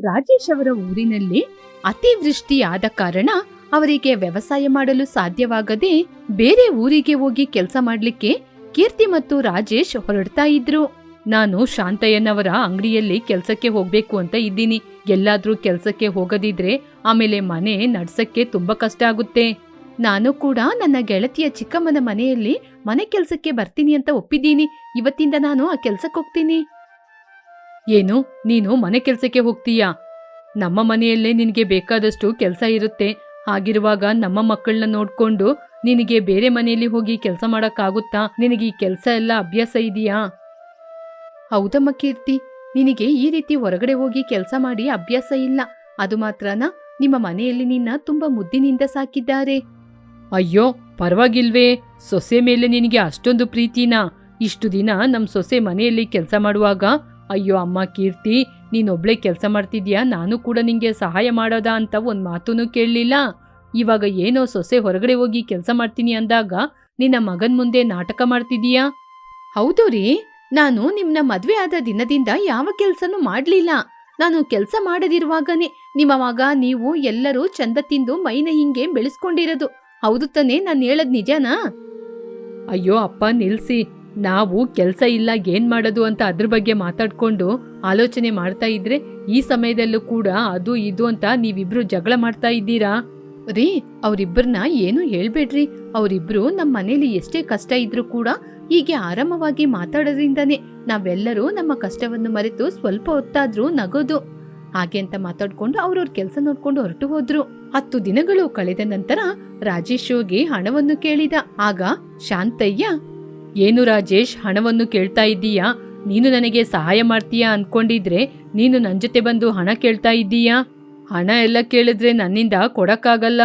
ರಾಜೇಶ್ ಅವರ ಊರಿನಲ್ಲಿ ಅತಿವೃಷ್ಟಿಯಾದ ಕಾರಣ ಅವರಿಗೆ ವ್ಯವಸಾಯ ಮಾಡಲು ಸಾಧ್ಯವಾಗದೆ ಬೇರೆ ಊರಿಗೆ ಹೋಗಿ ಕೆಲಸ ಮಾಡ್ಲಿಕ್ಕೆ ಕೀರ್ತಿ ಮತ್ತು ರಾಜೇಶ್ ಹೊರಡ್ತಾ ಇದ್ರು. ನಾನು ಶಾಂತಯ್ಯನವರ ಅಂಗಡಿಯಲ್ಲಿ ಕೆಲ್ಸಕ್ಕೆ ಹೋಗ್ಬೇಕು ಅಂತ ಇದ್ದೀನಿ. ಎಲ್ಲಾದ್ರೂ ಕೆಲ್ಸಕ್ಕೆ ಹೋಗದಿದ್ರೆ ಆಮೇಲೆ ಮನೆ ನಡ್ಸಕ್ಕೆ ತುಂಬಾ ಕಷ್ಟ ಆಗುತ್ತೆ. ನಾನು ಕೂಡ ನನ್ನ ಗೆಳತಿಯ ಚಿಕ್ಕಮ್ಮನ ಮನೆಯಲ್ಲಿ ಮನೆ ಕೆಲ್ಸಕ್ಕೆ ಬರ್ತೀನಿ ಅಂತ ಒಪ್ಪಿದ್ದೀನಿ. ಇವತ್ತಿಂದ ನಾನು ಆ ಕೆಲ್ಸಕ್ಕೆ ಹೋಗ್ತೀನಿ. ಏನು, ನೀನು ಮನೆ ಕೆಲ್ಸಕ್ಕೆ ಹೋಗ್ತೀಯಾ? ನಮ್ಮ ಮನೆಯಲ್ಲೇ ನಿನಗೆ ಬೇಕಾದಷ್ಟು ಕೆಲಸ ಇರುತ್ತೆ. ಹಾಗಿರುವಾಗ ನಮ್ಮ ಮಕ್ಕಳನ್ನ ನೋಡ್ಕೊಂಡು ನಿನಗೆ ಬೇರೆ ಮನೆಯಲ್ಲಿ ಹೋಗಿ ಕೆಲಸ ಮಾಡಕ್ಕಾಗುತ್ತಾ? ನಿನಗೆ ಈ ಕೆಲಸ ಎಲ್ಲ ಅಭ್ಯಾಸ ಇದೆಯಾ? ಹೌದಮ್ಮ ಕೀರ್ತಿ, ನಿನಗೆ ಈ ರೀತಿ ಹೊರಗಡೆ ಹೋಗಿ ಕೆಲಸ ಮಾಡಿ ಅಭ್ಯಾಸ ಇಲ್ಲ. ಅದು ಮಾತ್ರನಾ, ನಿಮ್ಮ ಮನೆಯಲ್ಲಿ ನಿನ್ನ ತುಂಬಾ ಮುದ್ದಿನಿಂದ ಸಾಕಿದ್ದಾರೆ. ಅಯ್ಯೋ ಪರವಾಗಿಲ್ವೇ, ಸೊಸೆ ಮೇಲೆ ನಿನಗೆ ಅಷ್ಟೊಂದು ಪ್ರೀತಿನಾ? ಇಷ್ಟು ದಿನ ನಮ್ ಸೊಸೆ ಮನೆಯಲ್ಲಿ ಕೆಲಸ ಮಾಡುವಾಗ ಅಯ್ಯೋ ಅಮ್ಮ ಕೀರ್ತಿ, ನೀನೊಬ್ಳೆ ಕೆಲಸ ಮಾಡ್ತಿದ್ಯಾ, ನಾನು ಕೂಡ ನಿಂಗೆ ಸಹಾಯ ಮಾಡೋದಾ ಅಂತ ಒಂದ್ ಮಾತೂನು ಕೇಳಲಿಲ್ಲ. ಇವಾಗ ಏನೋ ಸೊಸೆ ಹೊರಗಡೆ ಹೋಗಿ ಕೆಲಸ ಮಾಡ್ತೀನಿ ಅಂದಾಗ ನಿನ್ನ ಮಗನ್ ಮುಂದೆ ನಾಟಕ ಮಾಡ್ತಿದೀಯಾ? ಹೌದು ರೀ, ನಾನು ನಿಮ್ನ ಮದ್ವೆ ಆದ ದಿನದಿಂದ ಯಾವ ಕೆಲ್ಸನೂ ಮಾಡ್ಲಿಲ್ಲ. ನಾನು ಕೆಲಸ ಮಾಡದಿರುವಾಗನೇ ನಿಮ್ಮ ಮಗ ನೀವು ಎಲ್ಲರೂ ಚಂದ ತಿಂದು ಮೈನ ಹಿಂಗೆ ಬೆಳೆಸ್ಕೊಂಡಿರೋದು. ಹೌದು ತಾನೇ ನಾನು ಹೇಳದ್ ನಿಜನಾ? ಅಯ್ಯೋ ಅಪ್ಪ ನಿಲ್ಸಿ, ನಾವು ಕೆಲ್ಸ ಇಲ್ಲ ಏನ್ ಮಾಡೋದು ಅಂತ ಅದ್ರ ಬಗ್ಗೆ ಮಾತಾಡ್ಕೊಂಡು ಆಲೋಚನೆ ಮಾಡ್ತಾ ಇದ್ರೆ ಈ ಸಮಯದಲ್ಲೂ ಕೂಡ ಅದು ಇದು ಅಂತ ನೀವಿಬ್ರು ಜಗಳ ಮಾಡ್ತಾ ಇದ್ದೀರಾ ರೀ. ಅವ್ರಿಬ್ಬರನ್ನ ಏನು ಹೇಳ್ಬೇಡ್ರಿ. ಅವರಿಬ್ರು ನಮ್ಮ ಮನೇಲಿ ಎಷ್ಟೇ ಕಷ್ಟ ಇದ್ರೂ ಕೂಡ ಹೀಗೆ ಆರಾಮವಾಗಿ ಮಾತಾಡೋದ್ರಿಂದಾನೇ ನಾವೆಲ್ಲರೂ ನಮ್ಮ ಕಷ್ಟವನ್ನು ಮರೆತು ಸ್ವಲ್ಪ ಹೊತ್ತಾದ್ರೂ ನಗೋದು. ಹಾಗೆ ಅಂತ ಮಾತಾಡ್ಕೊಂಡು ಅವ್ರವ್ರ ಕೆಲಸ ನೋಡ್ಕೊಂಡು ಹೊರಟು ಹೋದ್ರು. 10 ದಿನಗಳು ಕಳೆದ ನಂತರ ರಾಜೇಶ್ ಹೋಗಿ ಹಣವನ್ನು ಕೇಳಿದ. ಆಗ ಶಾಂತಯ್ಯ, ಏನು ರಾಜೇಶ್, ಹಣವನ್ನು ಕೇಳ್ತಾ ಇದ್ದೀಯಾ? ನೀನು ನನಗೆ ಸಹಾಯ ಮಾಡ್ತೀಯಾ ಅನ್ಕೊಂಡಿದ್ರೆ ನೀನು ನನ್ ಜೊತೆ ಬಂದು ಹಣ ಕೇಳ್ತಾ ಇದ್ದೀಯಾ? ಹಣ ಎಲ್ಲ ಕೇಳಿದ್ರೆ ನನ್ನಿಂದ ಕೊಡಕ್ಕಾಗಲ್ಲ.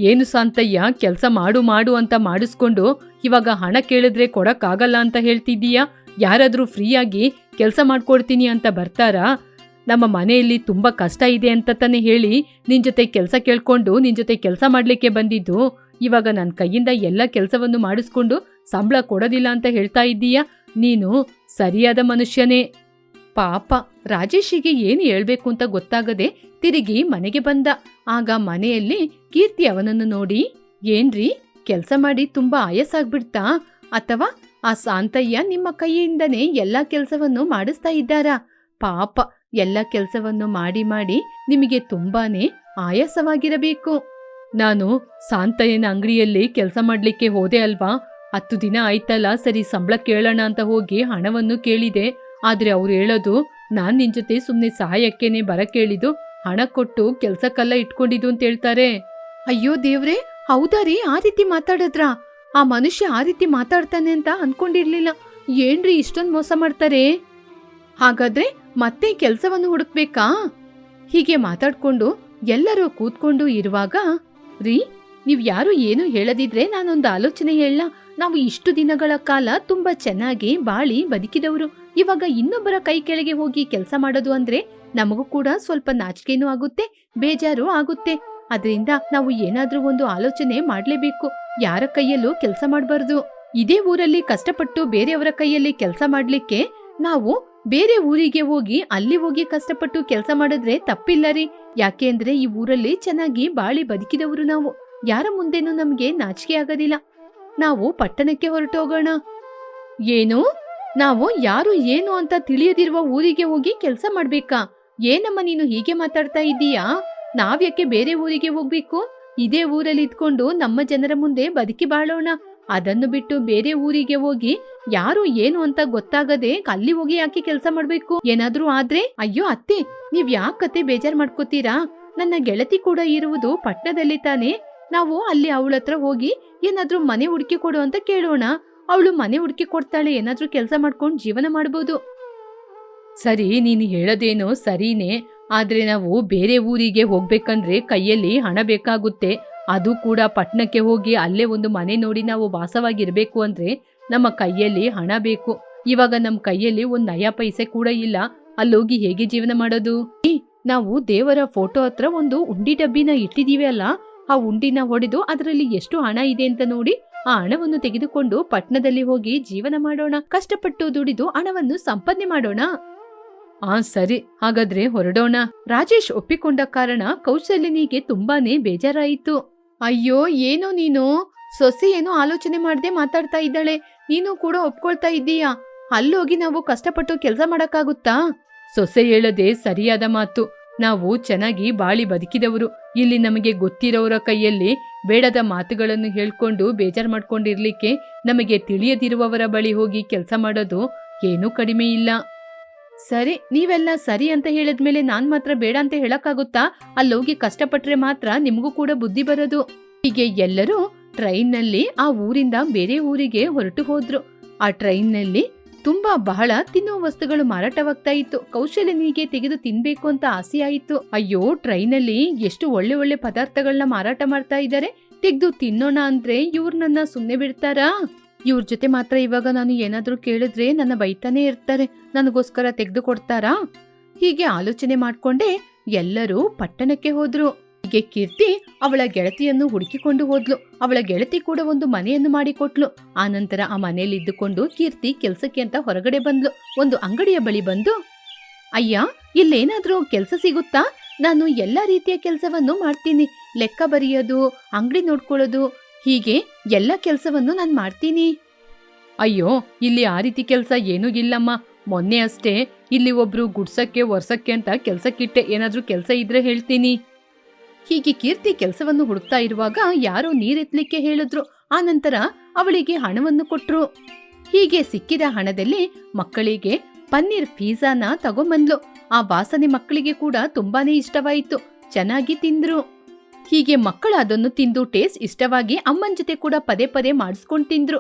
ಏನು ಶಾಂತಯ್ಯ, ಕೆಲಸ ಮಾಡು ಮಾಡು ಅಂತ ಮಾಡಿಸ್ಕೊಂಡು ಇವಾಗ ಹಣ ಕೇಳಿದ್ರೆ ಕೊಡಕ್ಕಾಗಲ್ಲ ಅಂತ ಹೇಳ್ತಿದ್ದೀಯಾ? ಯಾರಾದ್ರೂ ಫ್ರೀಯಾಗಿ ಕೆಲಸ ಮಾಡ್ಕೊಡ್ತೀನಿ ಅಂತ ಬರ್ತಾರಾ? ನಮ್ಮ ಮನೆಯಲ್ಲಿ ತುಂಬಾ ಕಷ್ಟ ಇದೆ ಅಂತ ತಾನೇ ಹೇಳಿ ನಿನ್ ಜೊತೆ ಕೆಲಸ ಕೇಳ್ಕೊಂಡು ನಿನ್ ಜೊತೆ ಕೆಲಸ ಮಾಡ್ಲಿಕ್ಕೆ ಬಂದಿದ್ದು. ಇವಾಗ ನನ್ನ ಕೈಯಿಂದ ಎಲ್ಲ ಕೆಲಸವನ್ನು ಮಾಡಿಸ್ಕೊಂಡು ಸಂಬಳ ಕೊಡೋದಿಲ್ಲ ಅಂತ ಹೇಳ್ತಾ ಇದ್ದೀಯಾ? ನೀನು ಸರಿಯಾದ ಮನುಷ್ಯನೇ. ಪಾಪ ರಾಜೇಶಿಗೆ ಏನು ಹೇಳ್ಬೇಕು ಅಂತ ಗೊತ್ತಾಗದೆ ತಿರುಗಿ ಮನೆಗೆ ಬಂದ. ಆಗ ಮನೆಯಲ್ಲಿ ಕೀರ್ತಿ ಅವನನ್ನು ನೋಡಿ, ಏನ್ರಿ ಕೆಲಸ ಮಾಡಿ ತುಂಬಾ ಆಯಸ್ಸಾಗ್ಬಿಡ್ತಾ? ಅಥವಾ ಆ ಶಾಂತಯ್ಯ ನಿಮ್ಮ ಕೈಯಿಂದನೇ ಎಲ್ಲಾ ಕೆಲಸವನ್ನು ಮಾಡಿಸ್ತಾ ಇದ್ದಾರಾ? ಪಾಪ ಎಲ್ಲ ಕೆಲಸವನ್ನು ಮಾಡಿ ಮಾಡಿ ನಿಮಗೆ ತುಂಬಾನೇ ಆಯಾಸವಾಗಿರಬೇಕು. ನಾನು ಶಾಂತಯ್ಯನ ಅಂಗಡಿಯಲ್ಲಿ ಕೆಲಸ ಮಾಡ್ಲಿಕ್ಕೆ ಹೋದೆ ಅಲ್ವಾ, 10 ದಿನ ಆಯ್ತಲ್ಲ, ಸರಿ ಸಂಬಳ ಕೇಳೋಣ ಅಂತ ಹೋಗಿ ಹಣವನ್ನು ಕೇಳಿದೆ. ಆದ್ರೆ ಅವ್ರು ಹೇಳೋದು ನಾನ್ ನಿನ್ ಜೊತೆ ಸುಮ್ನೆ ಸಹಾಯಕ್ಕೇನೆ ಬರಕೇಳಿದ್ದು, ಹಣ ಕೊಟ್ಟು ಕೆಲ್ಸಕ್ಕೆಲ್ಲ ಇಟ್ಕೊಂಡಿದ್ದು ಅಂತ ಹೇಳ್ತಾರೆ. ಅಯ್ಯೋ ದೇವ್ರೆ, ಹೌದಾ ರೀ? ಆ ರೀತಿ ಮಾತಾಡದ್ರಾ? ಆ ಮನುಷ್ಯ ಆ ರೀತಿ ಮಾತಾಡ್ತಾನೆ ಅಂತ ಅನ್ಕೊಂಡಿರ್ಲಿಲ್ಲ. ಏನ್ರಿ ಇಷ್ಟೊಂದು ಮೋಸ ಮಾಡ್ತಾರೆ? ಹಾಗಾದ್ರೆ ಮತ್ತೆ ಕೆಲ್ಸವನ್ನು ಹುಡುಕ್ಬೇಕಾ? ಹೀಗೆ ಮಾತಾಡ್ಕೊಂಡು ಎಲ್ಲರೂ ಕೂತ್ಕೊಂಡು ಇರುವಾಗ, ರೀ ನೀವ್ ಯಾರು ಏನು ಹೇಳದಿದ್ರೆ ನಾನೊಂದು ಆಲೋಚನೆ ಹೇಳ. ನಾವು ಇಷ್ಟು ದಿನಗಳ ಕಾಲ ತುಂಬಾ ಚೆನ್ನಾಗಿ ಬಾಳಿ ಬದುಕಿದವರು. ಇವಾಗ ಇನ್ನೊಬ್ಬರ ಕೈ ಕೆಳಗೆ ಹೋಗಿ ಕೆಲಸ ಮಾಡೋದು ಅಂದ್ರೆ ನಮಗೂ ಕೂಡ ಸ್ವಲ್ಪ ನಾಚಿಕೆನೂ ಆಗುತ್ತೆ, ಬೇಜಾರು ಆಗುತ್ತೆ. ಅದರಿಂದ ನಾವು ಏನಾದ್ರೂ ಒಂದು ಆಲೋಚನೆ ಮಾಡ್ಲೇಬೇಕು. ಯಾರ ಕೈಯಲ್ಲೂ ಕೆಲಸ ಮಾಡಬಾರ್ದು. ಇದೇ ಊರಲ್ಲಿ ಕಷ್ಟಪಟ್ಟು ಬೇರೆಯವರ ಕೈಯಲ್ಲಿ ಕೆಲಸ ಮಾಡ್ಲಿಕ್ಕೆ ನಾವು ಬೇರೆ ಊರಿಗೆ ಹೋಗಿ ಅಲ್ಲಿ ಹೋಗಿ ಕಷ್ಟಪಟ್ಟು ಕೆಲಸ ಮಾಡಿದ್ರೆ ತಪ್ಪಿಲ್ಲ ರೀ. ಯಾಕೆ ಅಂದ್ರೆ ಈ ಊರಲ್ಲಿ ಚೆನ್ನಾಗಿ ಬಾಳಿ ಬದುಕಿದವರು ನಾವು. ಯಾರ ಮುಂದೆನೂ ನಮ್ಗೆ ನಾಚಿಕೆ ಆಗೋದಿಲ್ಲ. ನಾವು ಪಟ್ಟಣಕ್ಕೆ ಹೊರಟೋಗೋಣ. ಏನು, ನಾವು ಯಾರು ಏನು ಅಂತ ತಿಳಿಯದಿರುವ ಊರಿಗೆ ಹೋಗಿ ಕೆಲಸ ಮಾಡ್ಬೇಕಾ? ಏನಮ್ಮ ನೀನು ಹೀಗೆ ಮಾತಾಡ್ತಾ ಇದ್ದೀಯಾ? ನಾವ್ಯಾಕೆ ಬೇರೆ ಊರಿಗೆ ಹೋಗ್ಬೇಕು? ಇದೇ ಊರಲ್ಲಿ ಇದ್ಕೊಂಡು ನಮ್ಮ ಜನರ ಮುಂದೆ ಬದುಕಿ ಬಾಳೋಣ. ಅದನ್ನು ಬಿಟ್ಟು ಬೇರೆ ಊರಿಗೆ ಹೋಗಿ ಯಾರು ಏನು ಅಂತ ಗೊತ್ತಾಗದೆ ಅಲ್ಲಿ ಹೋಗಿ ಯಾಕೆ ಕೆಲಸ ಮಾಡ್ಬೇಕು? ಏನಾದ್ರೂ ಆದ್ರೆ ಅಯ್ಯೋ ಅತ್ತೆ, ನೀವ್ ಯಾಕತ್ತೆ ಬೇಜಾರ್ ಮಾಡ್ಕೋತೀರಾ? ನನ್ನ ಗೆಳತಿ ಕೂಡ ಇರುವುದು ಪಟ್ಟಣದಲ್ಲಿ ತಾನೆ. ನಾವು ಅಲ್ಲಿ ಅವಳ ಹತ್ರ ಹೋಗಿ ಏನಾದ್ರೂ ಮನೆ ಹುಡುಕಿ ಕೊಡು ಅಂತ ಕೇಳೋಣ. ಅವಳು ಮನೆ ಹುಡುಕಿ ಕೊಡ್ತಾಳೆ, ಏನಾದ್ರೂ ಕೆಲಸ ಮಾಡ್ಕೊಂಡು ಜೀವನ ಮಾಡ್ಬೋದು. ಸರಿ, ನೀನು ಹೇಳೋದೇನೋ ಸರಿನೇ. ಆದ್ರೆ ನಾವು ಬೇರೆ ಊರಿಗೆ ಹೋಗ್ಬೇಕಂದ್ರೆ ಕೈಯಲ್ಲಿ ಹಣ ಬೇಕಾಗುತ್ತೆ. ಅದು ಕೂಡ ಪಟ್ಟಣಕ್ಕೆ ಹೋಗಿ ಅಲ್ಲೇ ಒಂದು ಮನೆ ನೋಡಿ ನಾವು ವಾಸವಾಗಿರ್ಬೇಕು ಅಂದ್ರೆ ನಮ್ಮ ಕೈಯಲ್ಲಿ ಹಣ ಬೇಕು. ಇವಾಗ ನಮ್ಮ ಕೈಯಲ್ಲಿ 1 ನಯಾ ಪೈಸೆ ಕೂಡ ಇಲ್ಲ. ಅಲ್ಲೋಗಿ ಹೇಗೆ ಜೀವನ ಮಾಡೋದು? ನಾವು ದೇವರ ಫೋಟೋ ಹತ್ರ ಒಂದು ಉಂಡಿ ಡಬ್ಬಿನ ಇಟ್ಟಿದೀವಿ ಅಲ್ಲ, ಆ ಉಂಡಿನ ಹೊಡೆದು ಅದರಲ್ಲಿ ಎಷ್ಟು ಹಣ ಇದೆ ಅಂತ ನೋಡಿ ಆ ಹಣವನ್ನು ತೆಗೆದುಕೊಂಡು ಪಟ್ಟಣದಲ್ಲಿ ಹೋಗಿ ಜೀವನ ಮಾಡೋಣ. ಕಷ್ಟಪಟ್ಟು ದುಡಿದು ಹಣವನ್ನು ಸಂಪಾದನೆ ಮಾಡೋಣ. ಸರಿ, ಹಾಗಾದ್ರೆ ಹೊರಡೋಣ. ರಾಜೇಶ್ ಒಪ್ಪಿಕೊಂಡ ಕಾರಣ ಕೌಶಲ್ಯನಿಗೆ ತುಂಬಾನೇ ಬೇಜಾರಾಯಿತು. ಅಯ್ಯೋ, ಏನೋ ನೀನು ಸೊಸೆ ಏನೋ ಆಲೋಚನೆ ಮಾಡದೆ ಮಾತಾಡ್ತಾ ಇದ್ದಾಳೆ, ನೀನು ಕೂಡ ಒಪ್ಕೊಳ್ತಾ ಇದ್ದೀಯಾ? ಅಲ್ಲೋಗಿ ನಾವು ಕಷ್ಟಪಟ್ಟು ಕೆಲಸ ಮಾಡಕ್ಕಾಗುತ್ತಾ? ಸೊಸೆ ಹೇಳದೆ ಸರಿಯಾದ ಮಾತು. ನಾವು ಚೆನ್ನಾಗಿ ಬಾಳಿ ಬದುಕಿದವರು. ಇಲ್ಲಿ ನಮಗೆ ಗೊತ್ತಿರೋರ ಕೈಯಲ್ಲಿ ಬೇಡದ ಮಾತುಗಳನ್ನು ಹೇಳ್ಕೊಂಡು ಬೇಜಾರು ಮಾಡ್ಕೊಂಡಿರ್ಲಿಕ್ಕೆ ನಮಗೆ ತಿಳಿಯದಿರುವವರ ಬಳಿ ಹೋಗಿ ಕೆಲಸ ಮಾಡೋದು ಏನೂ ಕಡಿಮೆ ಇಲ್ಲ. ಸರಿ, ನೀವೆಲ್ಲ ಸರಿ ಅಂತ ಹೇಳಿದ್ಮೇಲೆ ನಾನ್ ಮಾತ್ರ ಬೇಡ ಅಂತ ಹೇಳಕ್ಕಾಗುತ್ತಾ? ಅಲ್ಲೋಗಿ ಕಷ್ಟಪಟ್ರೆ ಮಾತ್ರ ನಿಮಗೂ ಕೂಡ ಬುದ್ಧಿ ಬರೋದು. ಹೀಗೆ ಎಲ್ಲರೂ ಟ್ರೈನ್ನಲ್ಲಿ ಆ ಊರಿಂದ ಬೇರೆ ಊರಿಗೆ ಹೊರಟು ಹೋದ್ರು. ಆ ಟ್ರೈನ್ನಲ್ಲಿ ಬಹಳ ತಿನ್ನುವ ವಸ್ತುಗಳು ಮಾರಾಟವಾಗ್ತಾ ಇತ್ತು. ಕೌಶಲ್ಯನಿಗೆ ತೆಗೆದು ತಿನ್ಬೇಕು ಅಂತ ಆಸೆ ಆಯಿತು. ಅಯ್ಯೋ, ಟ್ರೈನಲ್ಲಿ ಎಷ್ಟು ಒಳ್ಳೆ ಒಳ್ಳೆ ಪದಾರ್ಥಗಳನ್ನ ಮಾರಾಟ ಮಾಡ್ತಾ ಇದ್ದಾರೆ, ತೆಗೆದು ತಿನ್ನೋಣ ಅಂದ್ರೆ ಇವ್ರು ನನ್ನ ಸುಮ್ನೆ ಬಿಡ್ತಾರಾ? ಇವ್ರ ಜೊತೆ ಮಾತ್ರ ಇವಾಗ ನಾನು ಏನಾದ್ರೂ ಕೇಳಿದ್ರೆ ನನ್ನ ಬೈತಾನೆ ಇರ್ತಾರೆ, ನನಗೋಸ್ಕರ ತೆಗೆದು ಕೊಡ್ತಾರಾ? ಹೀಗೆ ಆಲೋಚನೆ ಮಾಡ್ಕೊಂಡೆ ಎಲ್ಲರೂ ಪಟ್ಟಣಕ್ಕೆ ಹೋದ್ರು. ಹೀಗೆ ಕೀರ್ತಿ ಅವಳ ಗೆಳತಿಯನ್ನು ಹುಡುಕಿಕೊಂಡು ಹೋದ್ಲು. ಅವಳ ಗೆಳತಿ ಕೂಡ ಒಂದು ಮನೆಯನ್ನು ಮಾಡಿಕೊಟ್ಲು. ಆನಂತರ ಆ ಮನೆಯಲ್ಲಿ ಇದ್ದುಕೊಂಡು ಕೀರ್ತಿ ಕೆಲ್ಸಕ್ಕೆ ಅಂತ ಹೊರಗಡೆ ಬಂದ್ಲು. ಒಂದು ಅಂಗಡಿಯ ಬಳಿ ಬಂದು, ಅಯ್ಯ, ಇಲ್ಲೇನಾದ್ರೂ ಕೆಲಸ ಸಿಗುತ್ತಾ? ನಾನು ಎಲ್ಲಾ ರೀತಿಯ ಕೆಲಸವನ್ನು ಮಾಡ್ತೀನಿ. ಲೆಕ್ಕ ಬರೆಯೋದು, ಅಂಗಡಿ ನೋಡ್ಕೊಳ್ಳೋದು, ಹೀಗೆ ಎಲ್ಲ ಕೆಲಸವನ್ನು ನಾನು ಮಾಡ್ತೀನಿ. ಅಯ್ಯೋ, ಇಲ್ಲಿ ಆ ರೀತಿ ಕೆಲಸ ಏನೂ ಇಲ್ಲಮ್ಮ. ಮೊನ್ನೆ ಅಷ್ಟೇ ಇಲ್ಲಿ ಒಬ್ರು ಗುಡ್ಸಕ್ಕೆ ಒರ್ಸಕ್ಕೆ ಅಂತ ಕೆಲ್ಸಕ್ಕಿಟ್ಟೆ. ಏನಾದ್ರೂ ಕೆಲಸ ಇದ್ರೆ ಹೇಳ್ತೀನಿ. ಹೀಗೆ ಕೀರ್ತಿ ಕೆಲಸವನ್ನು ಹುಡುಕ್ತಾ ಇರುವಾಗ ಯಾರೋ ನೀರೆತ್ಲಿಕ್ಕೆ ಹೇಳಿದ್ರು. ಆನಂತರ ಅವಳಿಗೆ ಹಣವನ್ನು ಕೊಟ್ರು. ಹೀಗೆ ಸಿಕ್ಕಿದ ಹಣದಲ್ಲಿ ಮಕ್ಕಳಿಗೆ ಪನ್ನೀರ್ ಪಿಜ್ಜಾನ ತಗೊಂಬಂದ್ಲು. ಆ ವಾಸನೆ ಮಕ್ಕಳಿಗೆ ಕೂಡ ತುಂಬಾನೇ ಇಷ್ಟವಾಯಿತು. ಚೆನ್ನಾಗಿ ತಿಂದ್ರು. ಹೀಗೆ ಮಕ್ಕಳು ಅದನ್ನು ತಿಂದು ಟೇಸ್ಟ್ ಇಷ್ಟವಾಗಿ ಅಮ್ಮನ ಜೊತೆ ಕೂಡ ಪದೇ ಪದೇ ಮಾಡಿಸ್ಕೊಂಡು ತಿಂದ್ರು.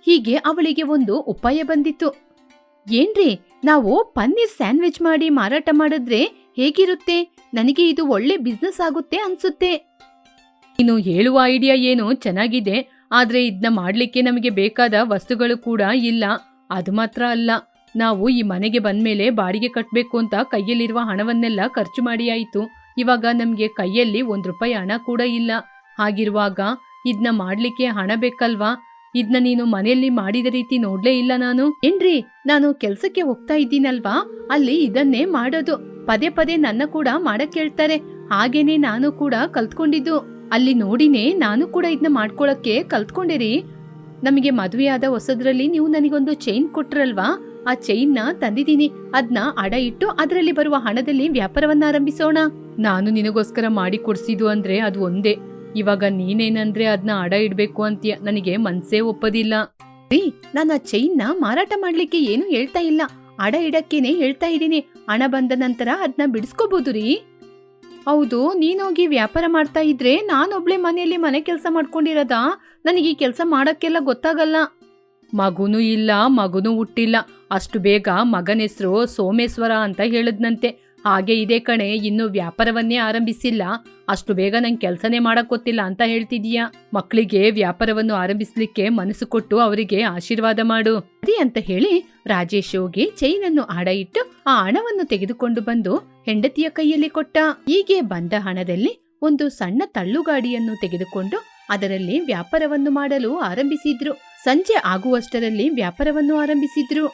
ಹೀಗೆ ಅವಳಿಗೆ ಒಂದು ಉಪಾಯ ಬಂದಿತ್ತು. ಏನ್ರಿ, ನಾವು ಪನ್ನೀರ್ ಸ್ಯಾಂಡ್ವಿಚ್ ಮಾಡಿ ಮಾರಾಟ ಮಾಡಿದ್ರೆ ಹೇಗಿರುತ್ತೆ? ನನಗೆ ಇದು ಒಳ್ಳೆ ಬಿಸ್ನೆಸ್ ಆಗುತ್ತೆ ಅನ್ಸುತ್ತೆ. ನೀನು ಹೇಳುವ ಐಡಿಯಾ ಏನು ಚೆನ್ನಾಗಿದೆ, ಆದ್ರೆ ಇದನ್ನ ಮಾಡ್ಲಿಕ್ಕೆ ನಮಗೆ ಬೇಕಾದ ವಸ್ತುಗಳು ಕೂಡ ಇಲ್ಲ. ಅದು ಮಾತ್ರ ಅಲ್ಲ, ನಾವು ಈ ಮನೆಗೆ ಬಂದ್ಮೇಲೆ ಬಾಡಿಗೆ ಕಟ್ಬೇಕು ಅಂತ ಕೈಯಲ್ಲಿರುವ ಹಣವನ್ನೆಲ್ಲ ಖರ್ಚು ಮಾಡಿ ಆಯ್ತು. ಇವಾಗ ನಮ್ಗೆ ಕೈಯಲ್ಲಿ ₹1 ಹಣ ಕೂಡ ಇಲ್ಲ. ಹಾಗಿರುವಾಗ ಇದನ್ನ ಮಾಡ್ಲಿಕ್ಕೆ ಹಣ ಬೇಕಲ್ವಾ? ಇದನ್ನ ನೀನು ಮನೆಯಲ್ಲಿ ಮಾಡಿದ ರೀತಿ ನೋಡ್ಲೇ ಇಲ್ಲ ನಾನು. ಏನ್ರಿ, ನಾನು ಕೆಲ್ಸಕ್ಕೆ ಹೋಗ್ತಾ ಇದ್ದೀನಲ್ವಾ, ಅಲ್ಲಿ ಇದನ್ನೇ ಮಾಡೋದು. ಪದೇ ಪದೇ ನನ್ನ ಕೂಡ ಮಾಡಕ್ ಹೇಳ್ತಾರೆ. ಹಾಗೇನೆ ನಾನು ಕೂಡ ಕಲ್ತ್ಕೊಂಡಿದ್ದು. ಅಲ್ಲಿ ನೋಡಿನೇ ನಾನು ಕೂಡ ಇದನ್ನ ಮಾಡ್ಕೊಳಕ್ಕೆ ಕಲ್ತ್ಕೊಂಡಿರಿ. ನಮಗೆ ಮದುವೆಯಾದ ಹೊಸದ್ರಲ್ಲಿ ನೀವು ನನಗೊಂದು ಚೈನ್ ಕೊಟ್ರಲ್ವಾ, ಆ ಚೈನ್ ನ ತಂದಿದ್ದೀನಿ. ಅದನ್ನ ಅಡ ಇಟ್ಟು ಅದರಲ್ಲಿ ಬರುವ ಹಣದಲ್ಲಿ ವ್ಯಾಪಾರವನ್ನ ಆರಂಭಿಸೋಣ. ನಾನು ನಿನಗೋಸ್ಕರ ಮಾಡಿ ಕೊಡ್ಸಿದ್ದು ಅಂದ್ರೆ ಅದು ಒಂದೇ. ಇವಾಗ ನೀನೇನಂದ್ರೆ ಅದನ್ನ ಅಡ ಇಡ್ಬೇಕು ಅಂತೀಯ, ನನಗೆ ಮನ್ಸೇ ಒಪ್ಪದಿಲ್ಲ. ನಾನು ಆ ಚೈನ್ ನ ಮಾರಾಟ ಮಾಡ್ಲಿಕ್ಕೆ ಏನು ಹೇಳ್ತಾ ಇಲ್ಲ, ಅಡ ಇಡಕ್ಕೇನೆ ಹೇಳ್ತಾ ಇದ್ದೀನಿ. ಹಣ ಬಂದ ನಂತರ ಅದನ್ನ ಬಿಡಿಸ್ಕೋಬಹುದು ರೀ. ಹೌದು, ನೀನೋಗಿ ವ್ಯಾಪಾರ ಮಾಡ್ತಾ ಇದ್ರೆ ನಾನೊಬ್ಳೆ ಮನೆಯಲ್ಲಿ ಮನೆ ಕೆಲಸ ಮಾಡ್ಕೊಂಡಿರೋದಾ? ನನಗೆ ಈ ಕೆಲಸ ಮಾಡಕ್ಕೆಲ್ಲ ಗೊತ್ತಾಗಲ್ಲ. ಮಗುನೂ ಇಲ್ಲ, ಮಗುನೂ ಹುಟ್ಟಿಲ್ಲ. ಅಷ್ಟು ಬೇಗ ಮಗನ ಹೆಸರು ಸೋಮೇಶ್ವರ ಅಂತ ಹೇಳಿದ್ನಂತೆ. ಹಾಗೆ ಇದೆ ಕಣೆ, ಇನ್ನು ವ್ಯಾಪಾರವನ್ನೇ ಆರಂಭಿಸಿಲ್ಲ, ಅಷ್ಟು ಬೇಗ ನಂಗೆ ಕೆಲಸನೇ ಮಾಡಕ್ ಗೊತ್ತಿಲ್ಲ ಅಂತ ಹೇಳ್ತಿದೀಯಾ? ಮಕ್ಕಳಿಗೆ ವ್ಯಾಪಾರವನ್ನು ಆರಂಭಿಸ್ಲಿಕ್ಕೆ ಮನಸ್ಸು ಕೊಟ್ಟು ಅವರಿಗೆ ಆಶೀರ್ವಾದ ಮಾಡು ಸರಿ ಅಂತ ಹೇಳಿ ರಾಜೇಶ್ ಹೋಗಿ ಚೈನ್ ಅನ್ನು ಅಡ ಇಟ್ಟು ಆ ಹಣವನ್ನು ತೆಗೆದುಕೊಂಡು ಬಂದು ಹೆಂಡತಿಯ ಕೈಯಲ್ಲಿ ಕೊಟ್ಟ. ಹೀಗೆ ಬಂದ ಹಣದಲ್ಲಿ ಒಂದು ಸಣ್ಣ ತಳ್ಳುಗಾಡಿಯನ್ನು ತೆಗೆದುಕೊಂಡು ಅದರಲ್ಲಿ ವ್ಯಾಪಾರವನ್ನು ಮಾಡಲು ಆರಂಭಿಸಿದ್ರು. ಸಂಜೆ ಆಗುವಷ್ಟರಲ್ಲಿ ವ್ಯಾಪಾರವನ್ನು ಆರಂಭಿಸಿದ್ರು.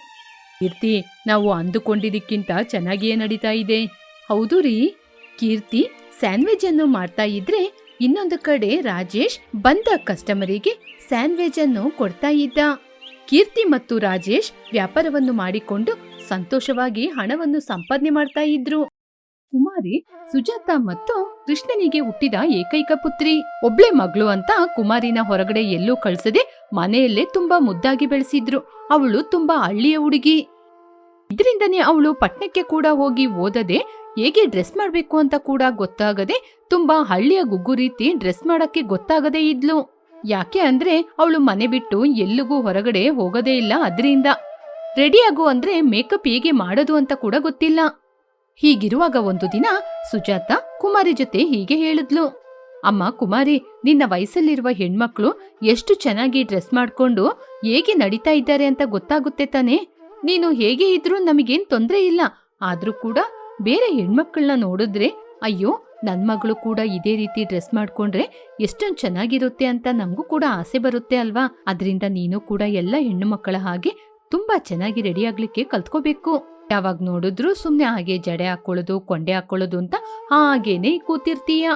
ಕೀರ್ತಿ, ನಾವು ಅಂದುಕೊಂಡಿದ್ದಕ್ಕಿಂತ ಚೆನ್ನಾಗಿಯೇ ನಡೀತಾ ಇದೆ. ಹೌದು ರೀ. ಕೀರ್ತಿ ಸ್ಯಾಂಡ್ವಿಚ್ ಅನ್ನು ಮಾಡ್ತಾ ಇದ್ರೆ ಇನ್ನೊಂದು ಕಡೆ ರಾಜೇಶ್ ಬಂದ ಕಸ್ಟಮರಿಗೆ ಸ್ಯಾಂಡ್ವಿಚ್ ಅನ್ನು ಕೊಡ್ತಾ ಇದ್ದ. ಕೀರ್ತಿ ಮತ್ತು ರಾಜೇಶ್ ವ್ಯಾಪಾರವನ್ನು ಮಾಡಿಕೊಂಡು ಸಂತೋಷವಾಗಿ ಹಣವನ್ನು ಸಂಪಾದನೆ ಮಾಡ್ತಾ ಇದ್ರು. ಕುಮಾರಿ ಸುಜಾತ ಮತ್ತು ಕೃಷ್ಣನಿಗೆ ಹುಟ್ಟಿದ ಏಕೈಕ ಪುತ್ರಿ. ಒಬ್ಳೆ ಮಗಳು ಅಂತ ಕುಮಾರಿನ ಹೊರಗಡೆ ಎಲ್ಲೂ ಕಳ್ಸದೆ ಮನೆಯಲ್ಲೇ ತುಂಬಾ ಮುದ್ದಾಗಿ ಬೆಳೆಸಿದ್ರು. ಅವಳು ತುಂಬಾ ಹಳ್ಳಿಯ ಹುಡುಗಿ. ಇದರಿಂದನೇ ಅವಳು ಪಟ್ಟಣಕ್ಕೆ ಕೂಡ ಹೋಗಿ ಓದದೆ ಹೇಗೆ ಡ್ರೆಸ್ ಮಾಡ್ಬೇಕು ಅಂತ ಕೂಡ ಗೊತ್ತಾಗದೆ ತುಂಬಾ ಹಳ್ಳಿಯ ಗುಗ್ಗು ರೀತಿ ಡ್ರೆಸ್ ಮಾಡಕ್ಕೆ ಗೊತ್ತಾಗದೇ ಇದ್ಲು. ಯಾಕೆ ಅಂದ್ರೆ ಅವಳು ಮನೆ ಬಿಟ್ಟು ಎಲ್ಲಿಗೂ ಹೊರಗಡೆ ಹೋಗೋದೇ ಇಲ್ಲ. ಅದರಿಂದ ರೆಡಿಯಾಗು ಅಂದ್ರೆ ಮೇಕಪ್ ಹೇಗೆ ಮಾಡೋದು ಅಂತ ಕೂಡ ಗೊತ್ತಿಲ್ಲ. ಹೀಗಿರುವಾಗ ಒಂದು ದಿನ ಸುಜಾತ ಕುಮಾರಿ ಜೊತೆ ಹೀಗೆ ಹೇಳಿದ್ಲು. ಅಮ್ಮ ಕುಮಾರಿ, ನಿನ್ನ ವಯಸ್ಸಲ್ಲಿರುವ ಹೆಣ್ಮಕ್ಳು ಎಷ್ಟು ಚೆನ್ನಾಗಿ ಡ್ರೆಸ್ ಮಾಡ್ಕೊಂಡು ಹೇಗೆ ನಡೀತಾ ಇದ್ದಾರೆ ಅಂತ ಗೊತ್ತಾಗುತ್ತೆ ತಾನೆ. ನೀನು ಹೇಗೆ ಇದ್ರೂ ನಮಗೇನ್ ತೊಂದ್ರೆ ಇಲ್ಲ. ಆದ್ರೂ ಕೂಡ ಬೇರೆ ಹೆಣ್ಮಕ್ಳನ್ನ ನೋಡಿದ್ರೆ ಅಯ್ಯೋ ನನ್ ಮಗಳು ಕೂಡ ಇದೇ ರೀತಿ ಡ್ರೆಸ್ ಮಾಡ್ಕೊಂಡ್ರೆ ಎಷ್ಟೊಂದು ಚೆನ್ನಾಗಿರುತ್ತೆ ಅಂತ ನಮಗೂ ಕೂಡ ಆಸೆ ಬರುತ್ತೆ ಅಲ್ವಾ. ಅದರಿಂದ ನೀನು ಕೂಡ ಎಲ್ಲ ಹೆಣ್ಣು ಮಕ್ಕಳ ಹಾಗೆ ತುಂಬಾ ಚೆನ್ನಾಗಿ ರೆಡಿ ಆಗ್ಲಿಕ್ಕೆ ಕಲ್ತ್ಕೋಬೇಕು. ಯಾವಾಗ ನೋಡಿದ್ರು ಸುಮ್ನೆ ಹಾಗೆ ಜಡೆ ಹಾಕೊಳ್ಳೋದು ಕೊಂಡೆ ಹಾಕೊಳ್ಳೋದು ಅಂತ ಹಾಗೇನೆ ಕೂತಿರ್ತೀಯ.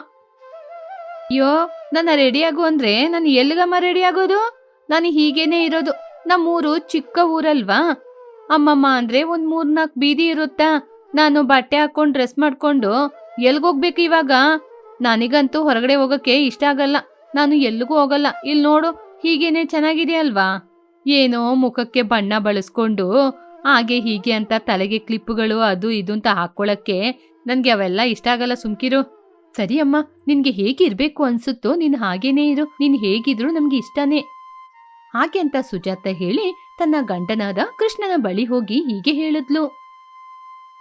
ಅಯ್ಯೋ, ನನ್ನ ರೆಡಿ ಆಗು ಅಂದ್ರೆ ನಾನು ಎಲ್ಲಿಗಮ್ಮ ರೆಡಿ ಆಗೋದು? ನಾನು ಹೀಗೇನೆ ಇರೋದು. ನಮ್ಮೂರು ಚಿಕ್ಕ ಊರಲ್ವಾ, ಅಮ್ಮಮ್ಮ ಅಂದ್ರೆ ಒಂದ್ 3-4 ಬೀದಿ ಇರುತ್ತಾ. ನಾನು ಬಟ್ಟೆ ಹಾಕೊಂಡ್ ಡ್ರೆಸ್ ಮಾಡ್ಕೊಂಡು ಎಲ್ಗೋಗ್ಬೇಕು ಇವಾಗ? ನನಗಂತೂ ಹೊರಗಡೆ ಹೋಗಕ್ಕೆ ಇಷ್ಟ ಆಗಲ್ಲ. ನಾನು ಎಲ್ಲಿಗೂ ಹೋಗಲ್ಲ. ಇಲ್ಲಿ ನೋಡು, ಹೀಗೇನೆ ಚೆನ್ನಾಗಿದೆ ಅಲ್ವಾ? ಏನೋ ಮುಖಕ್ಕೆ ಬಣ್ಣ ಬಳಸ್ಕೊಂಡು ಹಾಗೆ ಹೀಗೆ ಅಂತ ತಲೆಗೆ ಕ್ಲಿಪ್ಗಳು ಅದು ಇದು ಅಂತ ಹಾಕೊಳ್ಳಕ್ಕೆ ನನ್ಗೆ ಅವೆಲ್ಲ ಇಷ್ಟ ಆಗಲ್ಲ. ಸುಮ್ಕಿರು. ಸರಿ ಅಮ್ಮ, ನಿನ್ಗೆ ಹೇಗಿರ್ಬೇಕು ಅನ್ಸುತ್ತೋ ನೀನ್ ಹಾಗೇನೇ ಇರು. ನೀನ್ ಹೇಗಿದ್ರು ನಮ್ಗೆ ಇಷ್ಟನೇ. ಹಾಗೆ ಅಂತ ಸುಜಾತ ಹೇಳಿ ತನ್ನ ಗಂಡನಾದ ಕೃಷ್ಣನ ಬಳಿ ಹೋಗಿ ಹೀಗೆ ಹೇಳಿದ್ಲು.